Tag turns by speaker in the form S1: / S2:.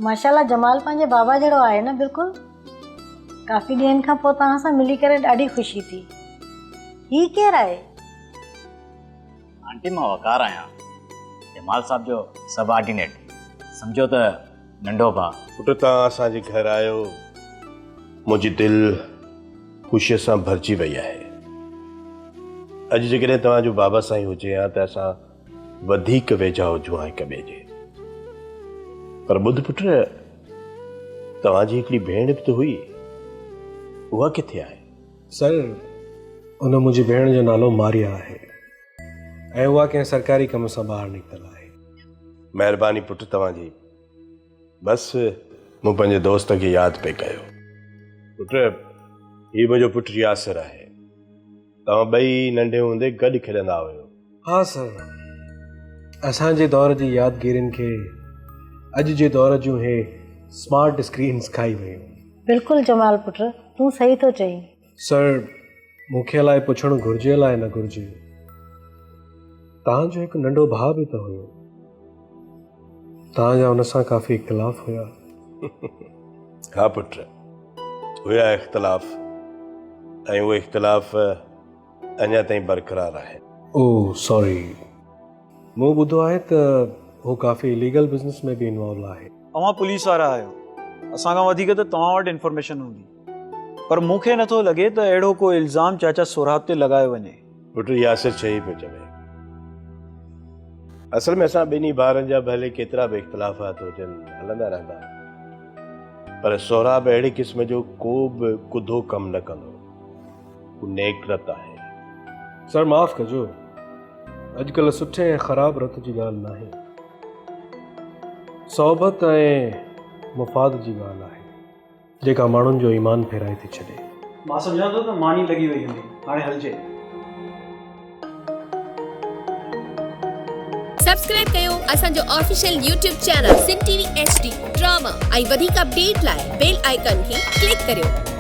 S1: माशाल्लाह जमाल पंहिंजे बाबा जहिड़ो आहे न बिल्कुलु। काफ़ी ॾींहंनि खां पोइ तव्हां सां मिली करे ॾाढी ख़ुशी थी। ही केरु आहे?
S2: आंटी मां वकार आहियां, जमाल साहब जो सबऑर्डिनेट, सम्झो त नंढो भाउ।
S3: पुट तव्हां असांजे घर आयो, मुंहिंजी दिलि ख़ुशीअ सां भरिजी वई आहे। अॼु जेकॾहिं तव्हांजो बाबा साईं हुजे हा त असां वधीक वेझा हुजूं हा हिक ॿिए जे। पर ॿुध पुट, तव्हांजी हिकिड़ी भेण बि त हुई, उहा किथे आहे?
S4: सर, उन मुंहिंजी भेण जो नालो मारिया आहे ऐं उहा कंहिं सरकारी कम सां ॿाहिरि निकितल आहे।
S3: महिरबानी पुट तव्हांजी। बसि मूं पंहिंजे दोस्त खे यादि पे कयो। पुट, हीउ मुंहिंजो पुटु यासिर आहे। तव्हां ॿई नंढे हूंदे गॾु खेॾंदा हुयो।
S4: हाँ सर, असांजे दौर जी यादगिरियुनि खे अॼु जे दौर जूं हे स्मार्ट स्क्रीन्स खाई वियूं।
S1: बिल्कुलु जमाल पुट, तूं सही थो चईं।
S4: सर, मूंखे अलाए पुछणु घुरिजे अलाए न घुरिजे, तव्हांजो हिकु नंढो भाउ बि त हुयो, तव्हांजा हुन सां काफ़ी इख़्तिलाफ़ हुया।
S3: हा पुट, हुया इख़्तिलाफ़, ऐं उहे इख़्तिलाफ़ अञा ताईं बरक़रार आहे।
S4: ओह सॉरी, मूं ॿुधो आहे त हू काफ़ी इलीगल बिज़नेस में बि इन्वॉल्व आहे।
S5: तव्हां पुलिस वारा आहियो, असांखां वधीक त तव्हां वटि इंफॉर्मेशन हूंदी, पर मूंखे नथो लॻे त अहिड़ो को इल्ज़ाम चाचा सोराब ते लॻायो वञे।
S3: पुट यासिर सही पियो चवे। असल में असां ॿिन्ही ॿारनि जा भले केतिरा बि इख़्तिलाफ़ात हुजनि हलंदा रहंदा, पर सोराब अहिड़े क़िस्म जो को बि कुधो कमु न कंदो। हू नेकरत आहे।
S4: सर माफ़ कजो, अॼुकल्ह सुठे ऐं ख़राब रत जी ॻाल्हि न आहे, सोबत ऐं मुफ़ाद जी ॻाल्हि आहे जेका माण्हुनि जो ईमान फेराए थी छॾे।
S5: मां सम्झां थो त मानी लॻी वई हूंदी, हाणे हलजे।
S6: सब्सक्राइब कयो असांजो official YouTube channel Sindh TV HD drama ऐं वधीक अपडेट लाइ बेल आइकन खे क्लिक करियो।